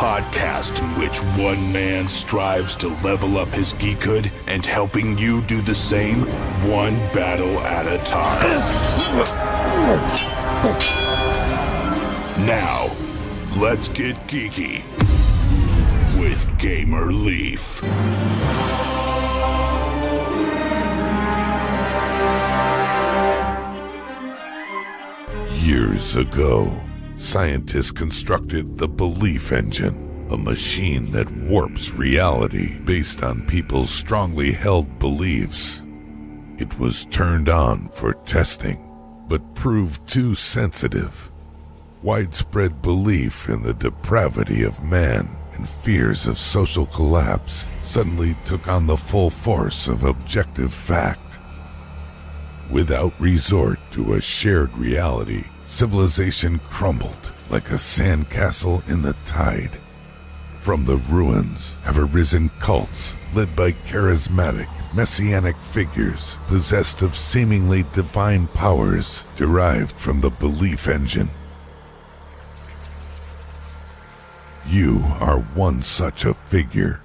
podcast in which one man strives to level up his geekhood and helping you do the same, one battle at a time. Now, let's get geeky with Gamer Leaf. Years ago, scientists constructed the belief engine, a machine that warps reality based on people's strongly held beliefs. It was turned on for testing, but proved too sensitive. Widespread belief in the depravity of man and fears of social collapse suddenly took on the full force of objective fact. Without resort to a shared reality, civilization crumbled like a sandcastle in the tide. From the ruins have arisen cults led by charismatic, messianic figures possessed of seemingly divine powers derived from the belief engine. You are one such a figure,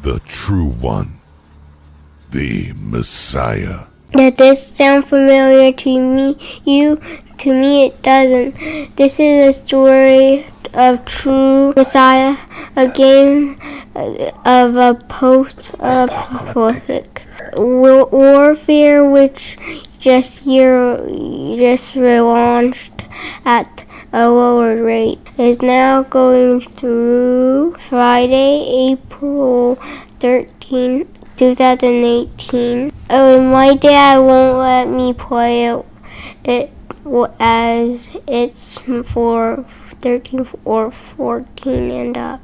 the true one, the Messiah. Does this sound familiar to me? To me it doesn't. This is a story of true Messiah, a game of a post-apocalyptic warfare which just relaunched at a lower rate. Is now going through Friday, April 13th. 2018. My dad won't let me play it as it's for 13 or 14 and up.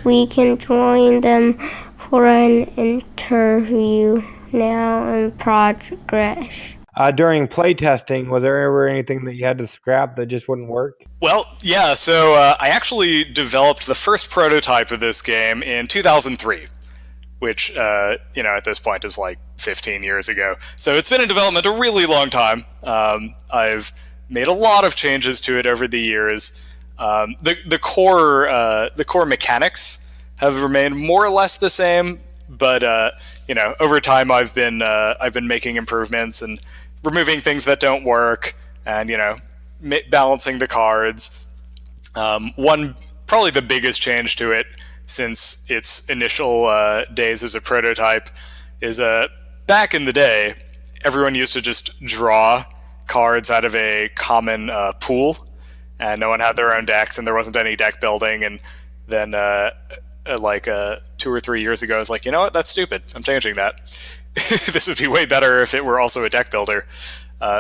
We can join them for an interview now in progress. During playtesting, was there ever anything that you had to scrap that just wouldn't work? Well, yeah, so I actually developed the first prototype of this game in 2003. Which, at this point is like 15 years ago. So it's been in development a really long time. I've made a lot of changes to it over the years. The core mechanics have remained more or less the same, but over time I've been making improvements and removing things that don't work, and balancing the cards. Probably the biggest change to it since its initial days as a prototype is back in the day, everyone used to just draw cards out of a common pool, and no one had their own decks, and there wasn't any deck building. And then 2 or 3 years ago, I was like, you know what, that's stupid. I'm changing that. This would be way better if it were also a deck builder.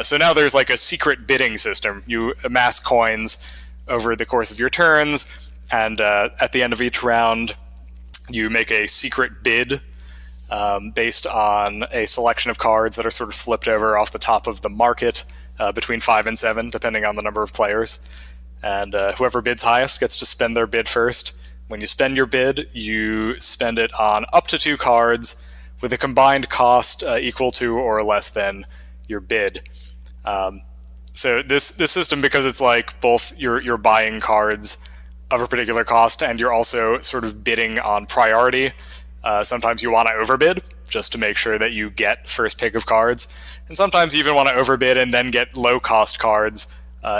So now there's like a secret bidding system. You amass coins over the course of your turns, and at the end of each round, you make a secret bid based on a selection of cards that are sort of flipped over off the top of the market between 5 and 7, depending on the number of players. And whoever bids highest gets to spend their bid first. When you spend your bid, you spend it on up to 2 cards with a combined cost equal to or less than your bid. So this system, because it's like both you're buying cards of a particular cost, and you're also sort of bidding on priority. Sometimes you want to overbid just to make sure that you get first pick of cards, and sometimes you even want to overbid and then get low-cost cards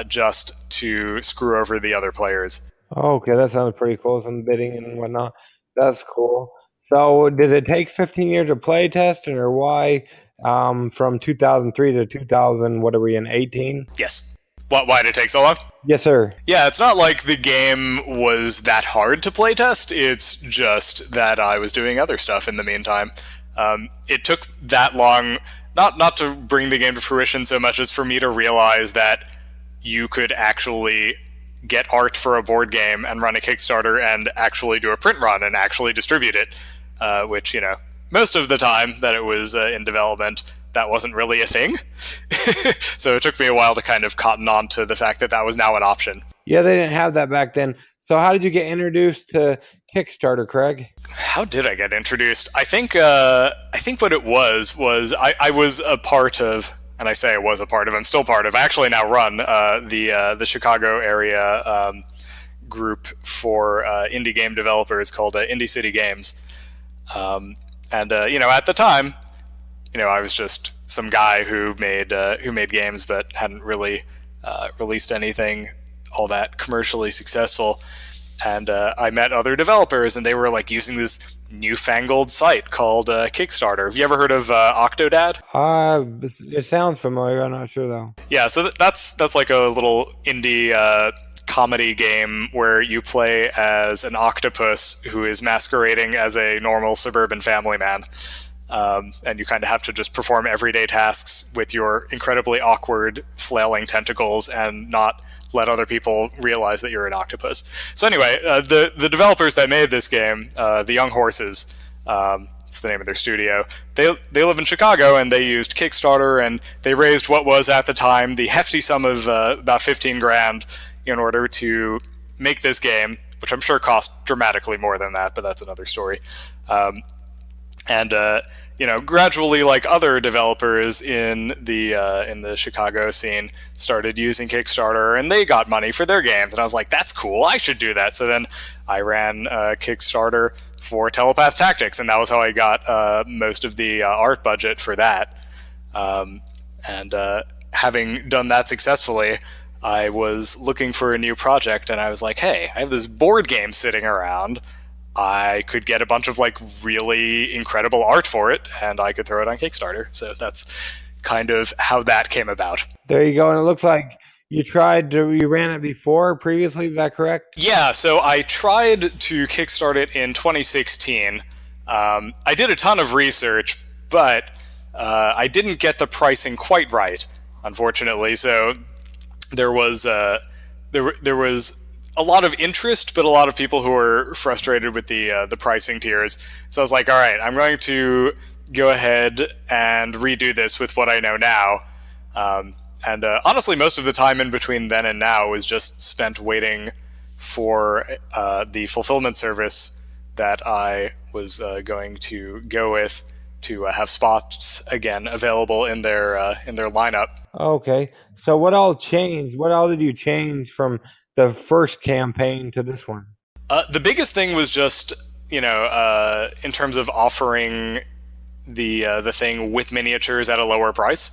just to screw over the other players. Okay, that sounds pretty cool, some bidding and whatnot. That's cool. So did it take 15 years of play testing, or why from 2003 to 2000, what are we in, 18? Yes. Why did it take so long? Yes, sir. Yeah, it's not like the game was that hard to playtest. It's just that I was doing other stuff in the meantime. It took that long, not to bring the game to fruition so much as for me to realize that you could actually get art for a board game and run a Kickstarter and actually do a print run and actually distribute it, which, most of the time that it was in development, that wasn't really a thing. So it took me a while to kind of cotton on to the fact that that was now an option. Yeah, they didn't have that back then. So how did you get introduced to Kickstarter, Craig? How did I get introduced? I think what it was I was a part of, and I say I was a part of, I'm still part of, I actually now run the Chicago area group for indie game developers called Indie City Games. At the time, I was just some guy who made games but hadn't really released anything all that commercially successful. And I met other developers, and they were like using this newfangled site called Kickstarter. Have you ever heard of Octodad? It sounds familiar. I'm not sure though. Yeah, so that's like a little indie comedy game where you play as an octopus who is masquerading as a normal suburban family man. And you kind of have to just perform everyday tasks with your incredibly awkward flailing tentacles and not let other people realize that you're an octopus. So anyway, the developers that made this game, the Young Horses, it's the name of their studio, they live in Chicago, and they used Kickstarter, and they raised what was at the time the hefty sum of about $15,000 in order to make this game, which I'm sure cost dramatically more than that, but that's another story. Gradually, like other developers in the Chicago scene started using Kickstarter, and they got money for their games. And I was like, that's cool, I should do that. So then I ran Kickstarter for Telepath Tactics, and that was how I got most of the art budget for that. Having done that successfully, I was looking for a new project, and I was like, hey, I have this board game sitting around. I could get a bunch of like really incredible art for it, and I could throw it on Kickstarter. So that's kind of how that came about. There you go. And it looks like you ran it before previously. Is that correct? Yeah. So I tried to kickstart it in 2016. I did a ton of research, but I didn't get the pricing quite right, unfortunately. So there was a lot of interest, but a lot of people who were frustrated with the pricing tiers. So I was like, all right, I'm going to go ahead and redo this with what I know now. Honestly, most of the time in between then and now was just spent waiting for the fulfillment service that I was going to go with to have spots again available in their lineup. Okay. So what all changed? What all did you change from the first campaign to this one? The biggest thing was just, in terms of offering the thing with miniatures at a lower price.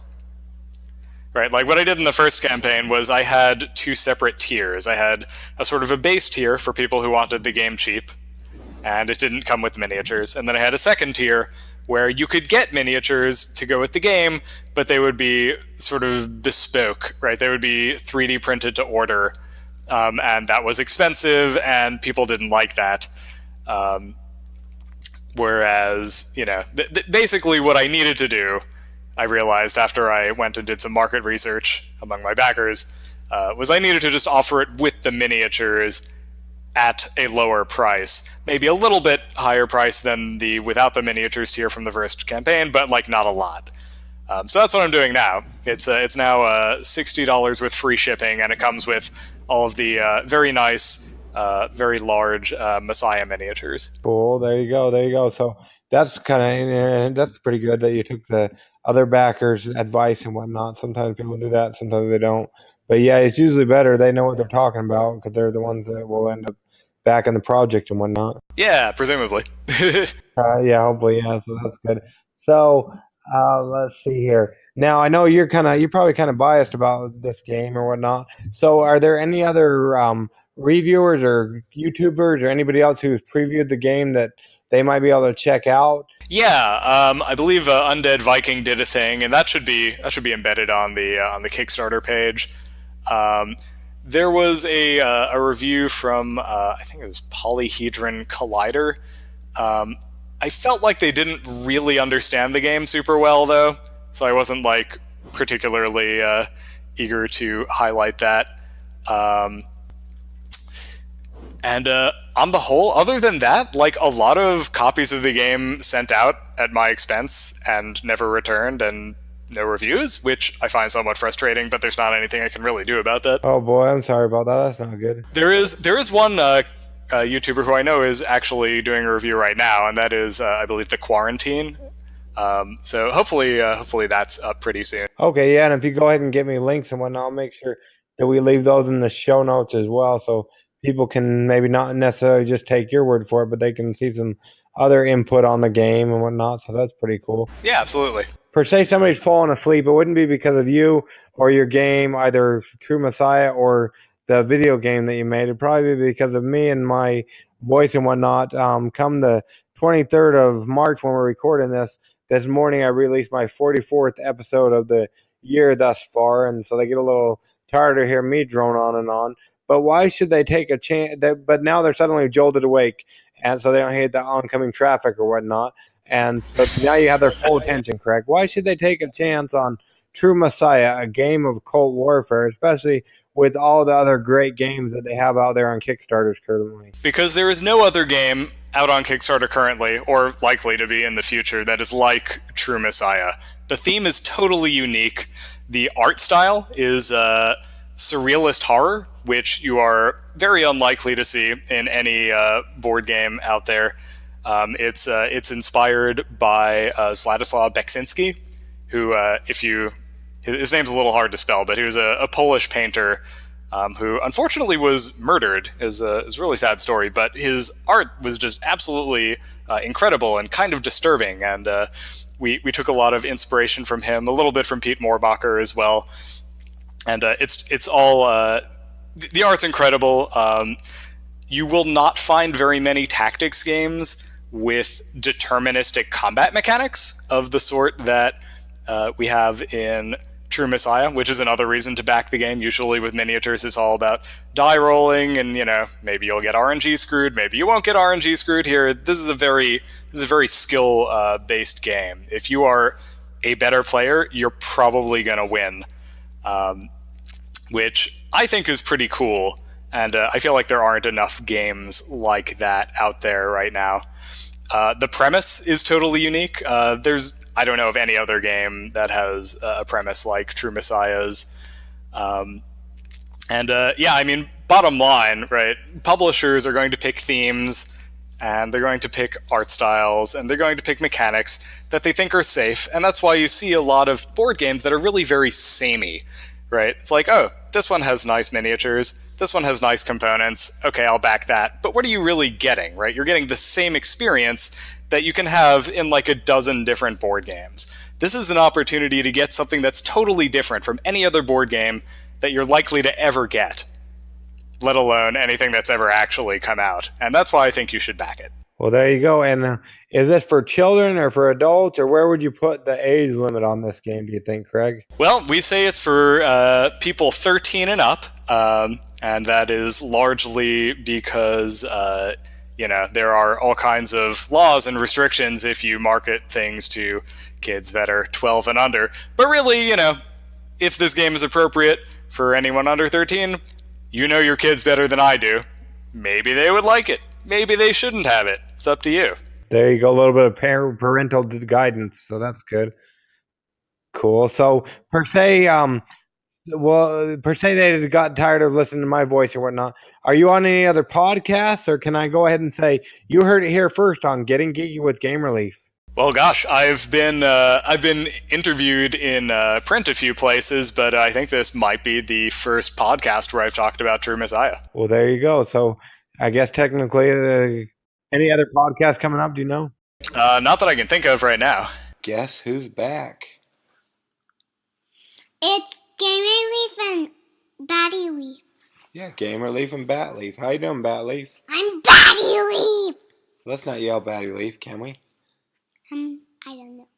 Right? Like what I did in the first campaign was I had two separate tiers. I had a sort of a base tier for people who wanted the game cheap, and it didn't come with miniatures. And then I had a second tier where you could get miniatures to go with the game, but they would be sort of bespoke, right? They would be 3D printed to order. And that was expensive, and people didn't like that. Whereas, basically what I needed to do, I realized after I went and did some market research among my backers, was I needed to just offer it with the miniatures at a lower price. Maybe a little bit higher price than the without the miniatures tier from the first campaign, but like not a lot. So that's what I'm doing now. It's now $60 with free shipping, and it comes with all of the very nice, very large Messiah miniatures. Cool. There you go. So that's that's pretty good that you took the other backers' advice and whatnot. Sometimes people do that, sometimes they don't. But yeah, it's usually better. They know what they're talking about because they're the ones that will end up backing the project and whatnot. Yeah, presumably. Yeah, hopefully. Yeah, so that's good. So let's see here. Now I know you're probably kind of biased about this game or whatnot. So are there any other reviewers or YouTubers or anybody else who's previewed the game that they might be able to check out? Yeah, I believe Undead Viking did a thing, and that should be embedded on the Kickstarter page. There was a review from I think it was Polyhedron Collider. I felt like they didn't really understand the game super well, though, so I wasn't like particularly eager to highlight that. And on the whole, other than that, like a lot of copies of the game sent out at my expense and never returned, and no reviews, which I find somewhat frustrating, but there's not anything I can really do about that. Oh boy, I'm sorry about that. That's not good. There is one YouTuber who I know is actually doing a review right now, and that is, I believe, The Quarantine. So hopefully that's up pretty soon. Okay, yeah, and if you go ahead and give me links and whatnot, I'll make sure that we leave those in the show notes as well, so people can maybe not necessarily just take your word for it, but they can see some other input on the game and whatnot. So that's pretty cool. Yeah, absolutely. Per se, somebody's fallen asleep, it wouldn't be because of you or your game, either True Messiah or the video game that you made. It'd probably be because of me and my voice and whatnot. Come the 23rd of March when we're recording this morning, I released my 44th episode of the year thus far, and so they get a little tired to hear me drone on and on. But why should they take a chance? But now they're suddenly jolted awake, and so they don't hate the oncoming traffic or whatnot. And so now you have their full attention, correct? Why should they take a chance on True Messiah, a game of Cold Warfare, especially with all the other great games that they have out there on Kickstarters currently? Because there is no other game out on Kickstarter currently, or likely to be in the future, that is like True Messiah. The theme is totally unique. The art style is surrealist horror, which you are very unlikely to see in any board game out there. It's inspired by Zlatislaw Beksinski, who, his name's a little hard to spell, but he was a Polish painter who unfortunately was murdered. Is a really sad story, but his art was just absolutely incredible and kind of disturbing. And we took a lot of inspiration from him, a little bit from Pete Moorbacher as well. And it's all the art's incredible. You will not find very many tactics games with deterministic combat mechanics of the sort that we have in True Messiah, which is another reason to back the game. Usually with miniatures, it's all about die rolling, and maybe you'll get RNG screwed, maybe you won't get RNG screwed. Here, this is a very skill based game. If you are a better player, you're probably gonna win, which I think is pretty cool. And I feel like there aren't enough games like that out there right now. The premise is totally unique. I don't know of any other game that has a premise like True Messiah's. Bottom line, right? Publishers are going to pick themes, and they're going to pick art styles, and they're going to pick mechanics that they think are safe, and that's why you see a lot of board games that are really very samey, right? It's like, oh, this one has nice miniatures, this one has nice components, okay, I'll back that. But what are you really getting, right? You're getting the same experience that you can have in like a dozen different board games. This is an opportunity to get something that's totally different from any other board game that you're likely to ever get, let alone anything that's ever actually come out. And that's why I think you should back it. Well, there you go. And is this for children or for adults, or where would you put the age limit on this game, do you think, Craig? Well, we say it's for people 13 and up, and that is largely because there are all kinds of laws and restrictions if you market things to kids that are 12 and under. But really, if this game is appropriate for anyone under 13, you know your kids better than I do. Maybe they would like it. Maybe they shouldn't have it. It's up to you. There you go. A little bit of parental guidance. So that's good. Cool. So per se, they got tired of listening to my voice or whatnot. Are you on any other podcasts, or can I go ahead and say you heard it here first on Getting Geeky with Game Relief? Well, gosh, I've been interviewed in print a few places, but I think this might be the first podcast where I've talked about True Messiah. Well, there you go. So I guess technically, any other podcast coming up? Do you know? Not that I can think of right now. Guess who's back? It's Game Relief and Batty Leaf. Yeah, Gamer Leaf and Bat Leaf. How you doing, Bat Leaf? I'm Batty Leaf! Let's not yell Batty Leaf, can we? I don't know.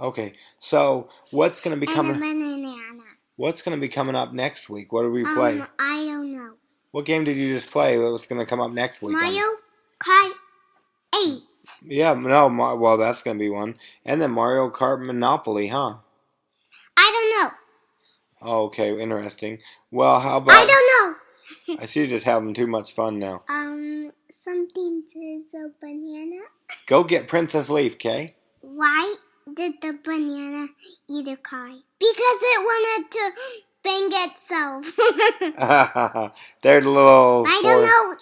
Okay, so what's going to be coming? Banana. What's going to be coming up next week? What do we play? I don't know. What game did you just play? What's going to come up next week? Mario Kart 8. Yeah, no, well, that's going to be one. And then Mario Kart Monopoly, huh? I don't know. Oh, okay, interesting. Well, how about... I don't know. I see you just having too much fun now. Something says a banana. Go get Princess Leaf, okay? Why did the banana eat a car? Because it wanted to bang itself. They're the little... I don't know.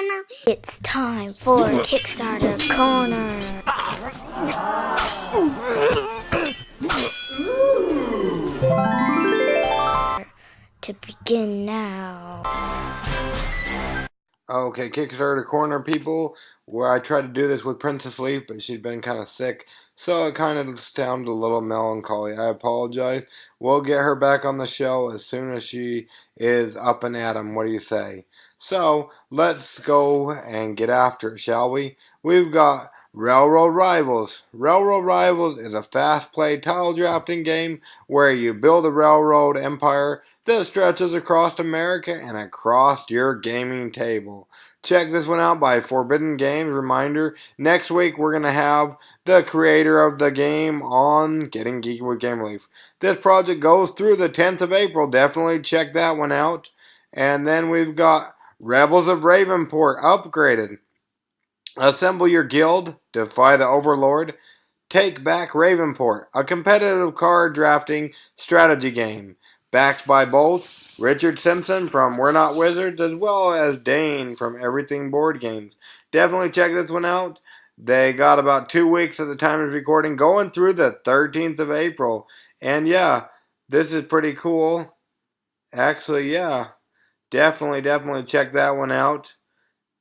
No. It's time for Kickstarter Corner. to begin now. Okay, Kickstarter Corner people, where I tried to do this with Princess Leaf, but she'd been kind of sick, so it kind of sounded a little melancholy. I apologize. We'll get her back on the show as soon as she is up and at 'em. What do you say? So, let's go and get after it, shall we? We've got Railroad Rivals. Railroad Rivals is a fast-played tile drafting game where you build a railroad empire that stretches across America and across your gaming table. Check this one out by Forbidden Games. Reminder, next week we're going to have the creator of the game on Getting Geeky with Game Leaf. This project goes through the 10th of April. Definitely check that one out. And then we've got Rebels of Ravenport upgraded. Assemble your guild, defy the Overlord, take back Ravenport, a competitive card drafting strategy game. Backed by both Richard Simpson from We're Not Wizards as well as Dane from Everything Board Games. Definitely check this one out. They got about 2 weeks at the time of recording, going through the 13th of April. And yeah, this is pretty cool. Actually, yeah, definitely check that one out.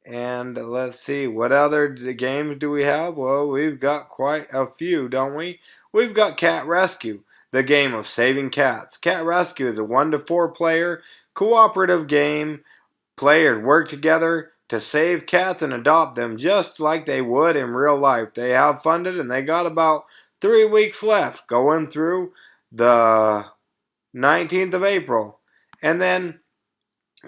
And let's see, what other games do we have? Well, we've got quite a few, don't we? We've got Cat Rescue, the game of saving cats. Cat Rescue is a 1 to 4 player cooperative game. Players work together to save cats and adopt them just like they would in real life. They have funded and they got about 3 weeks left going through the 19th of April. And then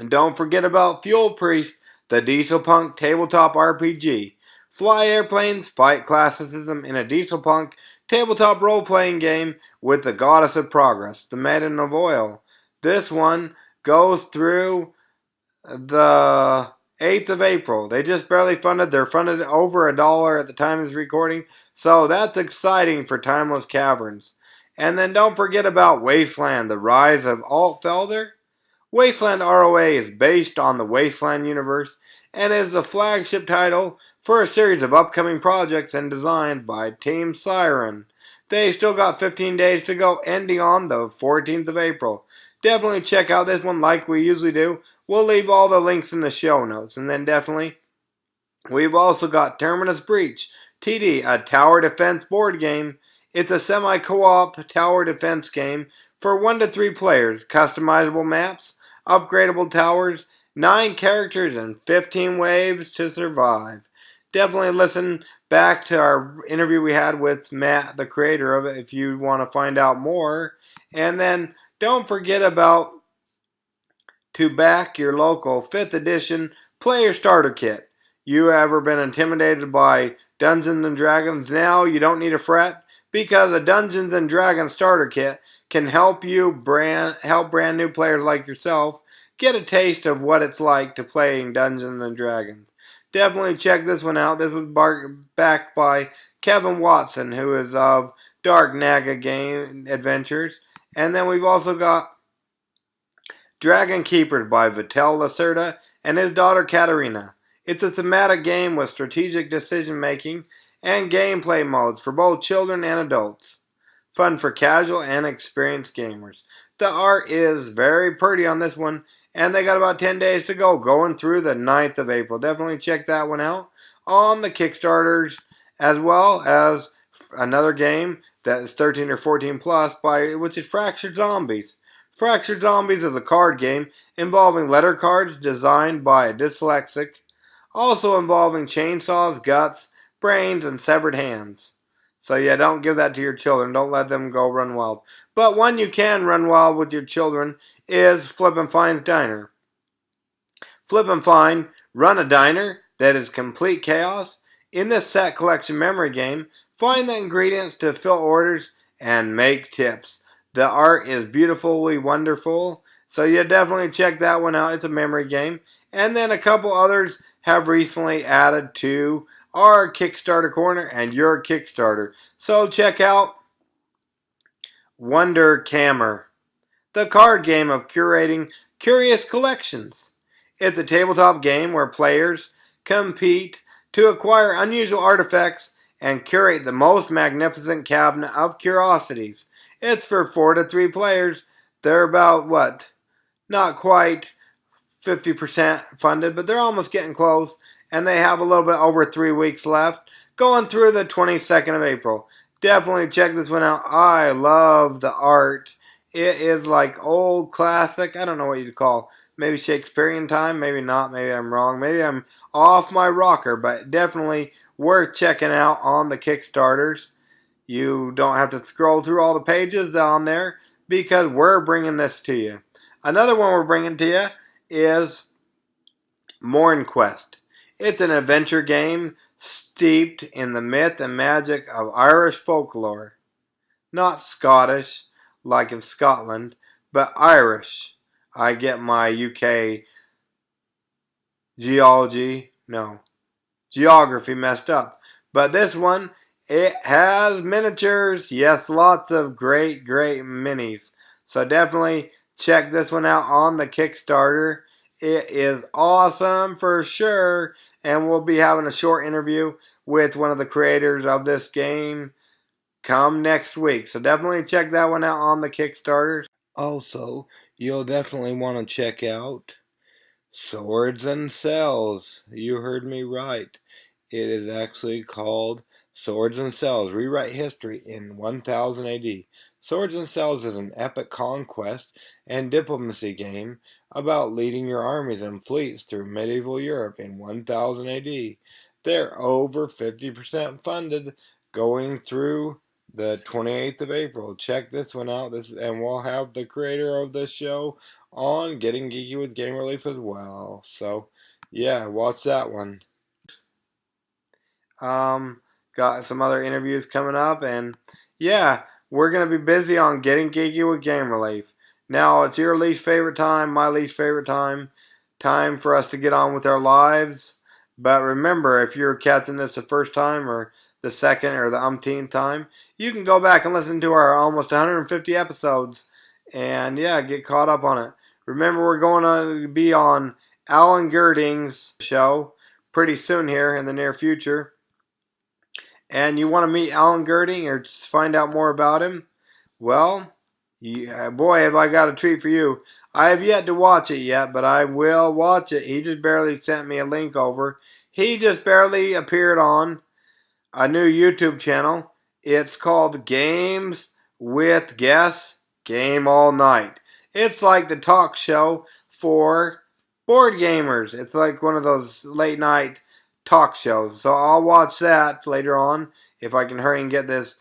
don't forget about Fuel Priest, the Dieselpunk tabletop RPG. Fly airplanes, fight classicism in a Dieselpunk tabletop role-playing game with the Goddess of Progress, the Maiden of Oil. This one goes through the 8th of April. They just barely funded. They're funded over $1 at the time of this recording. So that's exciting for Timeless Caverns. And then don't forget about Wasteland, the Rise of Altfelter. Wasteland ROA is based on the Wasteland universe and is the flagship title for a series of upcoming projects and designs by Team Siren. They still got 15 days to go, ending on the 14th of April. Definitely check out this one like we usually do. We'll leave all the links in the show notes. And then definitely, we've also got Terminus Breach, TD, a tower defense board game. It's a semi-co-op tower defense game for 1 to 3 players, customizable maps, upgradable towers, 9 characters, and 15 waves to survive. Definitely listen back to our interview we had with Matt, the creator of it, if you want to find out more. And then don't forget about to back your local 5th edition player starter kit. You ever been intimidated by Dungeons and Dragons? Now you don't need a fret, because a Dungeons and Dragons starter kit can help brand new players like yourself get a taste of what it's like to play Dungeons and Dragons. Definitely check this one out. This was backed by Kevin Watson, who is of Dark Naga Game Adventures. And then we've also got Dragon Keepers by Vitel Lacerda and his daughter Catarina. It's a thematic game with strategic decision making and gameplay modes for both children and adults. Fun for casual and experienced gamers. The art is very pretty on this one, and they got about 10 days to go, going through the 9th of April. Definitely check that one out on the Kickstarters, as well as another game that is 13 or 14 plus, which is Fractured Zombies. Fractured Zombies is a card game involving letter cards designed by a dyslexic, also involving chainsaws, guts, brains, and severed hands. So yeah, don't give that to your children. Don't let them go run wild. But one you can run wild with your children is Flip and Fine's Diner. Flip and Fine run a diner that is complete chaos. In this set collection memory game, find the ingredients to fill orders and make tips. The art is beautifully wonderful. So yeah, definitely check that one out. It's a memory game. And then a couple others have recently added to our Kickstarter Corner and your Kickstarter. So check out Wonder Cammer, the card game of curating curious collections. It's a tabletop game where players compete to acquire unusual artifacts and curate the most magnificent cabinet of curiosities. It's for 4 to 3 players. They're about, not quite 50% funded, but they're almost getting close, and they have a little bit over 3 weeks left, going through the 22nd of April. Definitely check this one out. I love the art. It is like old classic. I don't know what you'd call. Maybe Shakespearean time, maybe not. Maybe I'm wrong. Maybe I'm off my rocker, but definitely worth checking out on the Kickstarters. You don't have to scroll through all the pages on there because we're bringing this to you. Another one we're bringing to you is Morn Quest. It's an adventure game steeped in the myth and magic of Irish folklore. Not Scottish, like in Scotland, but Irish. I get my UK geography messed up. But this one, it has miniatures. Yes, lots of great minis. So definitely check this one out on the Kickstarter. It is awesome for sure. And we'll be having a short interview with one of the creators of this game come next week. So definitely check that one out on the Kickstarter. Also, you'll definitely want to check out Swords and Cells. You heard me right. It is actually called Swords and Cells, Rewrite History in 1000 AD. Swords and Cells is an epic conquest and diplomacy game about leading your armies and fleets through medieval Europe in 1000 AD. They're over 50% funded, going through the 28th of April. Check this one out, and we'll have the creator of this show on Getting Geeky with Game Relief as well. So, yeah, watch that one. Got some other interviews coming up, and yeah, we're going to be busy on Getting Geeky with Game Relief. Now, it's your least favorite time, my least favorite time for us to get on with our lives. But remember, if you're catching this the first time or the second or the umpteenth time, you can go back and listen to our almost 150 episodes and, yeah, get caught up on it. Remember, we're going to be on Alan Girding's show pretty soon here in the near future. And you want to meet Alan Girding or just find out more about him? Well, boy, have I got a treat for you. I have yet to watch it yet, but I will watch it. He just barely sent me a link over. He just barely appeared on a new YouTube channel. It's called Games with Guests, Game All Night. It's like the talk show for board gamers. It's like one of those late night talk shows. So I'll watch that later on if I can hurry and get this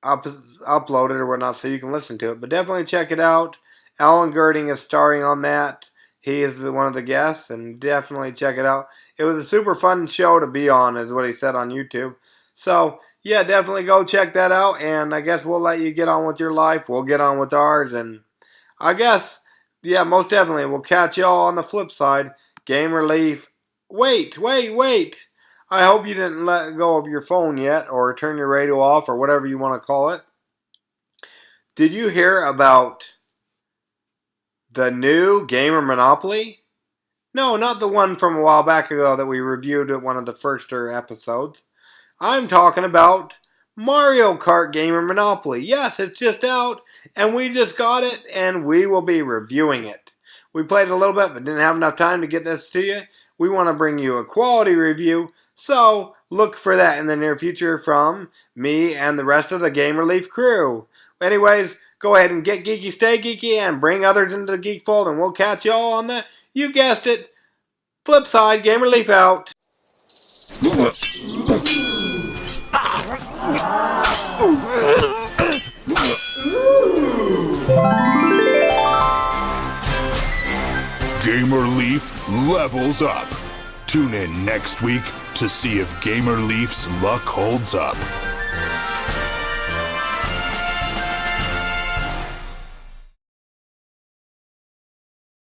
uploaded or whatnot so you can listen to it. But definitely check it out. Alan Girding is starring on that. He is one of the guests, and definitely check it out. It was a super fun show to be on, is what he said on YouTube. So, yeah, definitely go check that out, and I guess we'll let you get on with your life. We'll get on with ours, and I guess, yeah, most definitely, we'll catch y'all on the flip side. Game Relief. Wait. I hope you didn't let go of your phone yet, or turn your radio off, or whatever you want to call it. Did you hear about the new Gamer Monopoly? No, not the one from a while back ago that we reviewed at one of the first episodes. I'm talking about Mario Kart Gamer Monopoly. Yes, it's just out, and we just got it, and we will be reviewing it. We played a little bit, but didn't have enough time to get this to you. We want to bring you a quality review, so look for that in the near future from me and the rest of the Game Relief crew. Anyways, go ahead and get geeky, stay geeky, and bring others into the geek fold, and we'll catch y'all on the, you guessed it, flip side. Game Relief out. Gamer Leaf levels up. Tune in next week to see if Gamer Leaf's luck holds up.